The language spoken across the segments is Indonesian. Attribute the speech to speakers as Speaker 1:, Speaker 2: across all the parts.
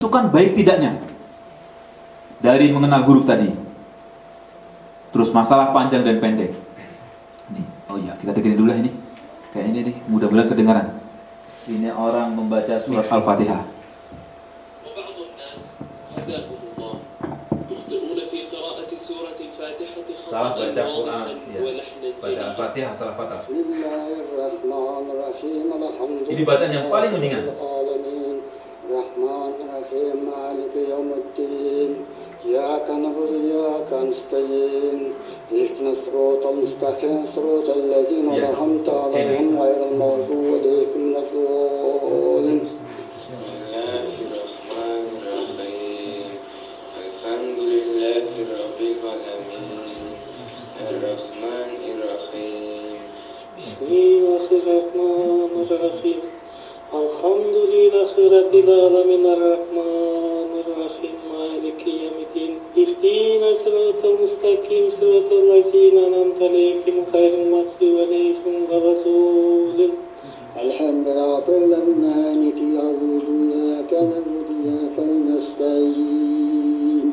Speaker 1: Itu kan baik tidaknya dari mengenal huruf tadi. Terus masalah panjang dan pendek. Nih, oh iya, kita dengerin dulu ini. Kayak ini nih, mudah-mudahan kedengaran. Ini orang membaca surat Al-Fatihah. Salah baca Quran, ya. Baca Al-Fatihah salah fathah.
Speaker 2: Bismillahirrahmanirrahim.
Speaker 1: Ini bacaan yang paling mendingan.
Speaker 2: Rahmanirrahim. Maliki yaumiddin. Iyyaka na'budu wa iyyaka nasta'in. Ihdinas siratal mustaqim, siratal ladzina an'amta 'alaihim ghairil maghdubi 'alaihim waladdallin. Bismillahirrahmanirrahim. Alhamdulillahirabbil alamin. Ar-Rahmanir-Rahim. Bismillahirrahmanirrahim. Alhamdulillahirabbil alamin. Ar-Rahmanir-Rahim. Maliki yaumiddin. Ihdinas siratal mustaqim, siratal ladzina an'amta 'alaihim ghairil maghdubi 'alaihim waladdallin. Alhamdulillahirabbil alamin. Maliki yaumiddin. Iyyaka na'budu wa iyyaka nasta'in.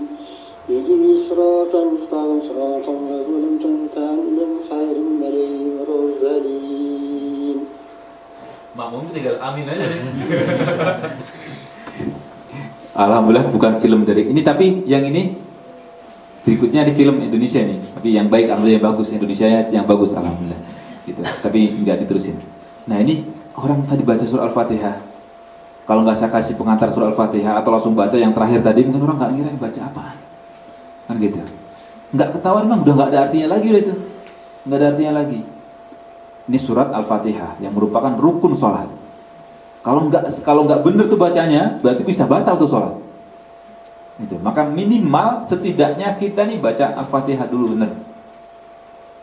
Speaker 2: Ihdinas siratal mustaqim, siratal ladzina an'amta 'alaihim ghairil maghdubi 'alaihim.
Speaker 1: Makmum tinggal amin aja nih. Alhamdulillah bukan film dari ini, tapi yang ini berikutnya di film Indonesia nih. Tapi yang baik, alhamdulillah yang bagus, Indonesia yang bagus, alhamdulillah. Gitu. Tapi nggak diterusin. Nah ini orang tadi baca surah Al-Fatihah. Kalau nggak saya kasih pengantar surah Al-Fatihah atau langsung baca yang terakhir tadi, mungkin orang nggak ngira baca apaan. Kan gitu. Nggak ketahuan memang udah nggak ada artinya lagi itu. Nggak ada artinya lagi. Ini surat Al-Fatihah yang merupakan rukun sholat. Kalau nggak benar tuh bacanya, berarti bisa batal tuh sholat. Itu. Maka minimal setidaknya kita nih baca Al-Fatihah dulu benar.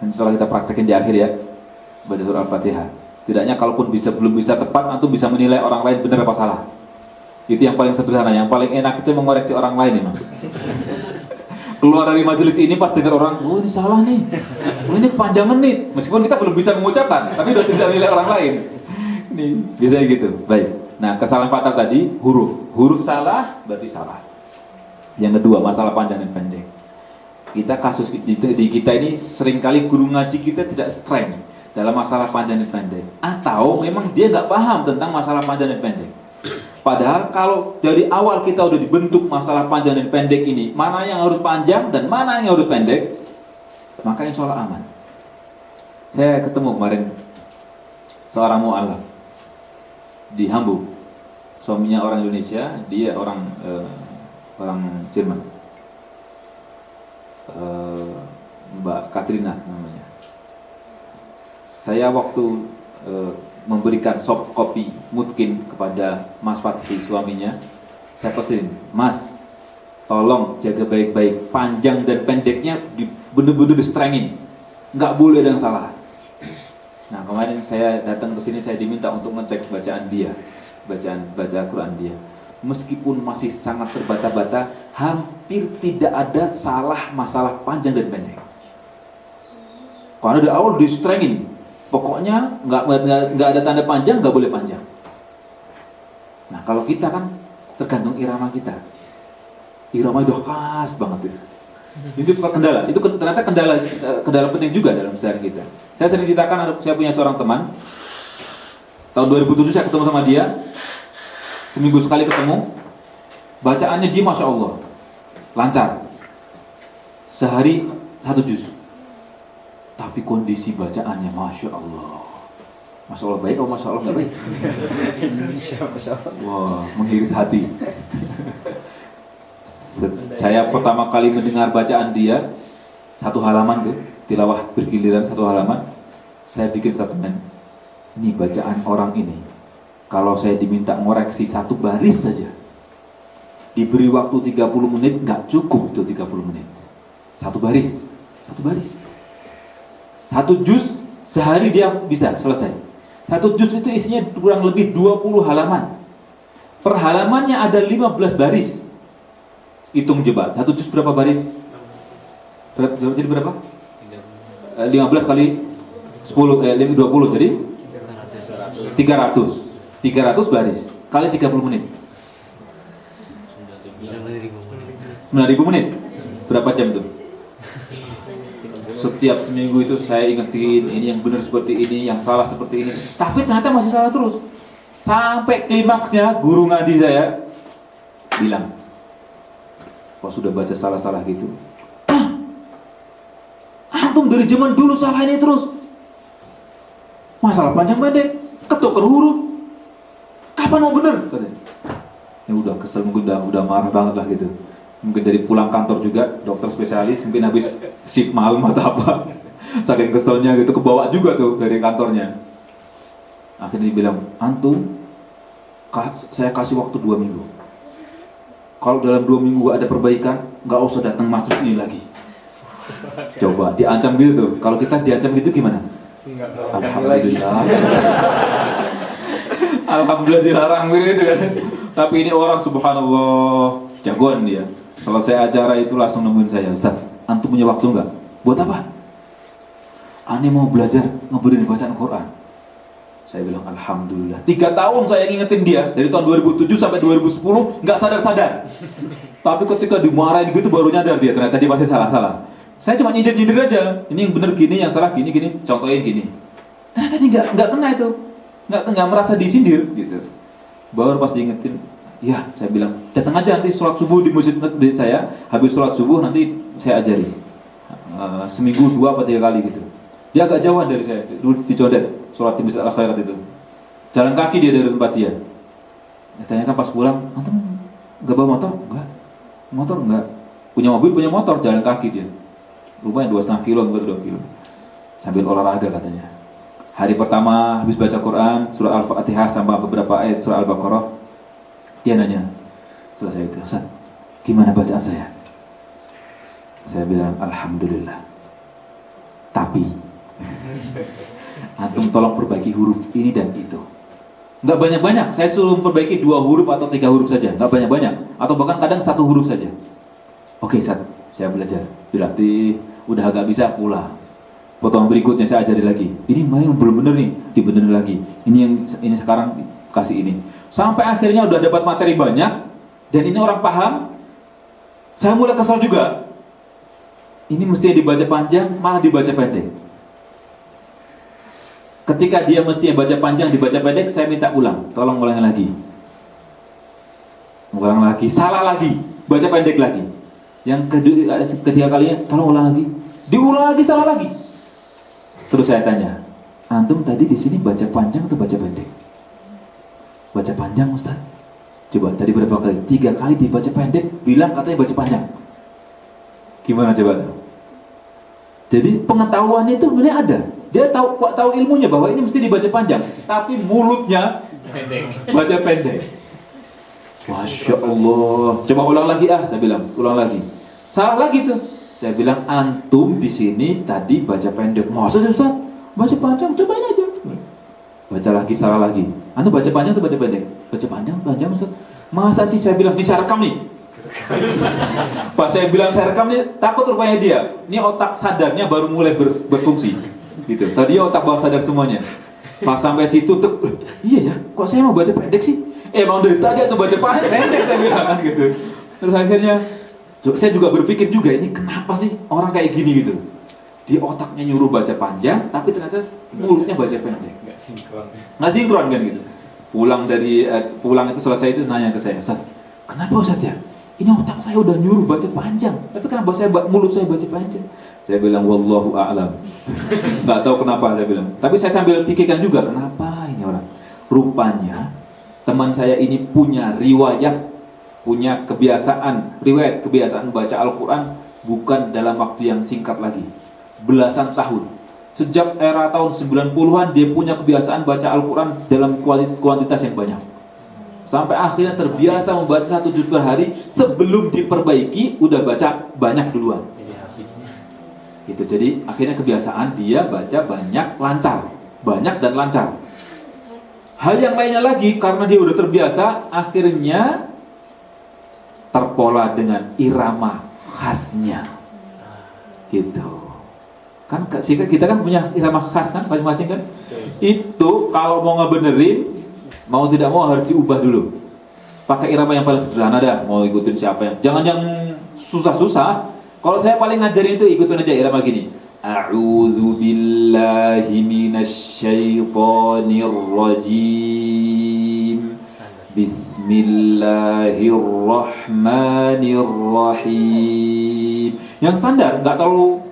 Speaker 1: Dan setelah kita praktekin di akhir ya, baca surah Al-Fatihah. Setidaknya kalaupun belum bisa tepat, antum bisa menilai orang lain benar apa salah. Itu yang paling sederhana, yang paling enak itu mengoreksi orang lain memang. Keluar dari majelis ini pas dengar orang, oh ini salah nih, oh ini kepanjangan nih. Meskipun kita belum bisa mengucapkan, tapi udah bisa menilai orang lain. Nih, biasanya gitu. Baik. Nah, kesalahan fatal tadi huruf salah berarti salah. Yang kedua, masalah panjang dan pendek. Kita kasus di kita ini seringkali guru ngaji kita tidak strength dalam masalah panjang dan pendek, atau memang dia nggak paham tentang masalah panjang dan pendek. Padahal kalau dari awal kita udah dibentuk masalah panjang dan pendek ini, mana yang harus panjang dan mana yang harus pendek, maka insya Allah aman. Saya ketemu kemarin seorang mu'alaf di Hamburg, suaminya orang Indonesia, dia orang Jerman, Mbak Katrina namanya. Saya waktu memberikan soft copy mutkin kepada Mas Fatih suaminya, saya pesan, Mas, tolong jaga baik-baik panjang dan pendeknya bener-bener distrengin, nggak boleh ada yang salah. Nah kemarin saya datang ke sini, saya diminta untuk ngecek bacaan dia, baca Quran dia. Meskipun masih sangat terbata-bata, hampir tidak ada salah masalah panjang dan pendek. Karena dari awal distrengin, pokoknya nggak ada tanda panjang, nggak boleh panjang. Nah kalau kita kan tergantung irama kita. Irama udah khas banget itu. Itu kendala. Itu ternyata kendala penting juga dalam sehari kita. Saya sering ceritakan, saya punya seorang teman. Tahun 2007 saya ketemu sama dia. Seminggu sekali ketemu. Bacaannya dia Masya Allah lancar. Sehari 1 juz. Tapi kondisi bacaannya Masya Allah. Masya Allah baik atau Masya Allah nggak baik? Masya Allah. Wah, menghiris hati. Saya pertama kali mendengar bacaan dia 1 halaman tuh, tilawah bergiliran 1 halaman. Saya bikin statement, ini bacaan orang ini, kalau saya diminta ngoreksi 1 baris saja, diberi waktu 30 menit, nggak cukup tuh 30 menit. 1 baris, 1 baris. 1 juz sehari dia bisa selesai. 1 juz itu isinya kurang lebih 20 halaman. Per halamannya ada 15 baris. Hitung coba, 1 juz berapa baris? Jadi berapa? 15 kali 10, 20 jadi 300 baris kali 30 menit. 9.000 menit. Berapa jam tuh? Setiap seminggu itu saya ingetin, ini yang benar seperti ini, yang salah seperti ini. Tapi ternyata masih salah terus. Sampai klimaksnya guru ngaji saya bilang, "Kok sudah baca salah-salah gitu? Antum dari zaman dulu salah ini terus. Masalah panjang pendek, ketuker huruf. Kapan mau bener?" Katanya. Ya udah kesel, mungkin udah marah banget lah gitu. Mungkin dari pulang kantor juga, dokter spesialis, mungkin habis shift malam atau apa. Saking keselnya gitu, kebawa juga tuh dari kantornya. Akhirnya dia bilang, "Antum, saya kasih waktu 2 minggu. Kalau dalam 2 minggu gak ada perbaikan, gak usah datang masuk sini lagi." Coba, diancam gitu tuh. Kalau kita diancam gitu gimana? Alhamdulillah. Alhamdulillah dilarang gitu kan. Tapi ini orang subhanallah, jagoan dia. Selesai acara itu langsung nemuin saya, "Ustaz, antum punya waktu enggak?" "Buat apa?" "Ane mau belajar ngeberin bacaan Quran." Saya bilang, alhamdulillah. 3 tahun saya ngingetin dia, dari tahun 2007 sampai 2010, nggak sadar-sadar. Tapi ketika dimarahin gitu baru nyadar dia, ternyata dia masih salah-salah. Saya cuma nyindir-nyindir aja, ini yang benar gini, yang salah gini, contohin gini. Ternyata dia nggak kena itu, nggak merasa disindir gitu. Baru pas diingetin, ya saya bilang, datang aja nanti sholat subuh di masjid saya, habis sholat subuh nanti saya ajari. Seminggu 2 atau 3 kali gitu. Dia agak jauhan dari saya, di Condet, sholat di Masjid Al-Khairat itu. Jalan kaki dia dari tempat dia. Saya tanyakan pas pulang, "Antum nggak bawa motor?" "Enggak." "Motor enggak?" "Punya mobil, punya motor." Jalan kaki dia. Lumayan 2,5 kilo, 2 kilo. Sambil olahraga katanya. Hari pertama habis baca Quran, surah Al-Fatihah sama beberapa ayat surah Al-Baqarah, dia nanya, selesai itu, "Ustaz, gimana bacaan saya?" Saya bilang, alhamdulillah. Tapi antum tolong perbaiki huruf ini dan itu. Nggak banyak-banyak, saya suruh memperbaiki 2 huruf atau 3 huruf saja, nggak banyak-banyak, atau bahkan kadang 1 huruf saja. "Oke, Ustaz, saya belajar." Dilatih, udah agak bisa, pulang. Potongan berikutnya saya ajari lagi. "Ini kemarin belum bener nih, dibenerin lagi. Ini sekarang kasih ini." Sampai akhirnya udah dapat materi banyak dan ini orang paham. Saya mulai kesal juga. Ini mestinya dibaca panjang, malah dibaca pendek. Ketika dia mestinya baca panjang, dibaca pendek, saya minta ulang. Tolong ulangi lagi. Ulang lagi, salah lagi, baca pendek lagi. Yang ketiga kalinya, tolong ulang lagi. Diulang lagi, salah lagi. Terus saya tanya, "Antum tadi di sini baca panjang atau baca pendek?" "Baca panjang, Ustaz." "Coba tadi berapa kali?" 3 kali dibaca pendek, bilang katanya baca panjang. Gimana coba tuh? Jadi pengetahuannya itu sebenarnya ada. Dia tahu ilmunya bahwa ini mesti dibaca panjang, tapi mulutnya baca pendek. Masya Allah. "Coba ulang lagi saya bilang, ulang lagi. Salah lagi tuh. Saya bilang, antum di sini tadi baca pendek. "Masa sih Ustaz? Baca panjang, cobain aja." Baca lagi, salah lagi. "Antum baca panjang atau baca pendek?" "Baca panjang Ustaz." "Masa sih?" Saya bilang, "Ini saya rekam nih." Pas saya bilang saya rekam nih, takut rupanya dia. Ini otak sadarnya baru mulai berfungsi. Gitu. Tadi otak bawah sadar semuanya. Pas sampai situ tuh, "Iya ya, kok saya mau baca pendek sih?" "Emang dari tadi atau baca pendek?" Saya bilang kan gitu. Terus akhirnya saya juga berpikir juga, ini kenapa sih orang kayak gini gitu. Di otaknya nyuruh baca panjang, tapi ternyata mulutnya baca pendek. Nggak sinkron kan gitu. Pulang itu selesai itu nanya ke saya, "Ustaz, kenapa Ustaz ya? Ini otak saya udah nyuruh baca panjang, tapi kenapa mulut saya baca panjang?" Saya bilang, wallahu a'lam. Nggak tahu kenapa saya bilang. Tapi saya sambil pikirkan juga, kenapa ini orang? Rupanya teman saya ini punya riwayat kebiasaan baca Al-Quran bukan dalam waktu yang singkat lagi, belasan tahun. Sejak era tahun 90-an dia punya kebiasaan baca Al-Quran dalam kuantitas yang banyak. Sampai akhirnya terbiasa membaca 1 juz per hari, sebelum diperbaiki udah baca banyak duluan. Gitu. Jadi akhirnya kebiasaan dia baca banyak dan lancar. Hal yang lainnya lagi, karena dia udah terbiasa, akhirnya terpola dengan irama khasnya. Gitu. Kan kita kan punya irama khas kan masing-masing kan? Itu kalau mau ngebenerin, mau tidak mau harus diubah dulu. Pakai irama yang paling sederhana dah, mau ikutin siapa yang. Jangan yang susah-susah. Kalau saya paling ngajarin itu ikutin aja irama gini. A'udzu billahi minasyaitonir rajim. Bismillahirrahmanirrahim. Yang standar, nggak terlalu.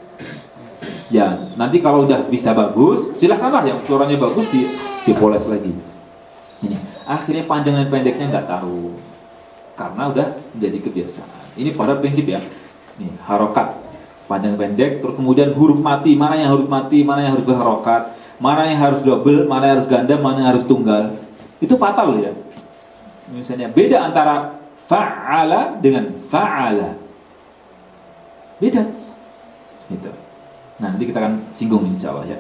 Speaker 1: Ya, nanti kalau udah bisa bagus, silahkanlah yang suaranya bagus dipoles lagi. Ini akhirnya panjang dan pendeknya nggak tahu, karena udah menjadi kebiasaan. Ini pada prinsip ya. Nih harokat, panjang pendek, terus kemudian huruf mati, mana yang huruf mati, mana yang harus berharokat, mana yang harus double, mana yang harus ganda, mana yang harus tunggal. Itu fatal ya. Misalnya beda antara fa'ala dengan fa'ala. Beda. Gitu. Nah, nanti kita akan singgung insya Allah ya.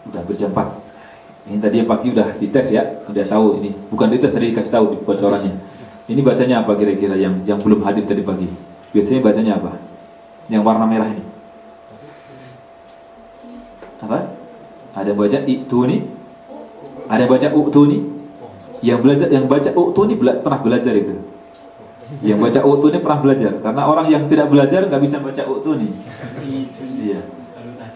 Speaker 1: Udah berjam 4. Ini tadi yang pagi udah dites ya, udah tahu ini. Bukan dites, tadi dikasih tahu di bocorannya. Ini bacanya apa kira-kira yang belum hadir tadi pagi? Biasanya bacanya apa? Yang warna merah ini. Apa? Ada yang baca itu nih? Ada yang baca tu nih? Yang baca tu nih pernah belajar itu. Yang baca tu nih pernah belajar. Karena orang yang tidak belajar nggak bisa baca tu nih. Iya.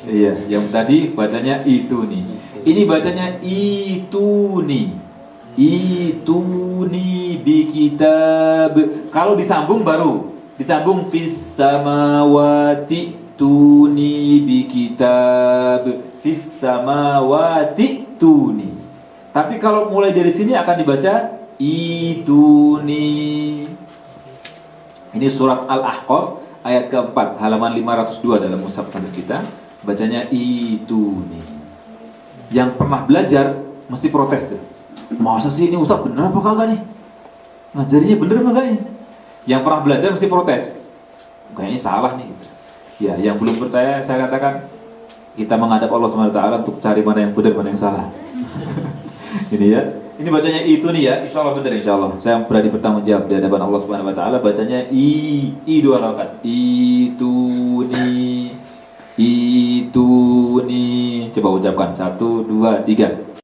Speaker 1: Iya, yang tadi bacanya itu nih. Ini bacanya itu nih. Itu nih bi kitab. Kalau disambung baru disambung fis samawati tuni bi kitab. Fis samawati tuni. Tapi kalau mulai dari sini akan dibaca itu nih. Ini surat Al-Ahqaf ayat keempat, halaman 502 dalam mushaf kita. Bacanya itu nih. Yang pernah belajar mesti protes tuh. Masa sih ini Ustaz bener apa kagak nih? Ngajarinya bener apa kagak nih? Yang pernah belajar mesti protes. Kayaknya salah nih. Ya, yang belum percaya saya katakan kita menghadap Allah SWT untuk cari mana yang benar, mana yang salah. Ini ya. Ini bacanya itu nih ya. Insya Allah benar insya Allah. Saya berani bertanggung jawab di hadapan Allah SWT. Bacanya i 2 rakaat. Itu nih. Coba ucapkan 1, 2, 3.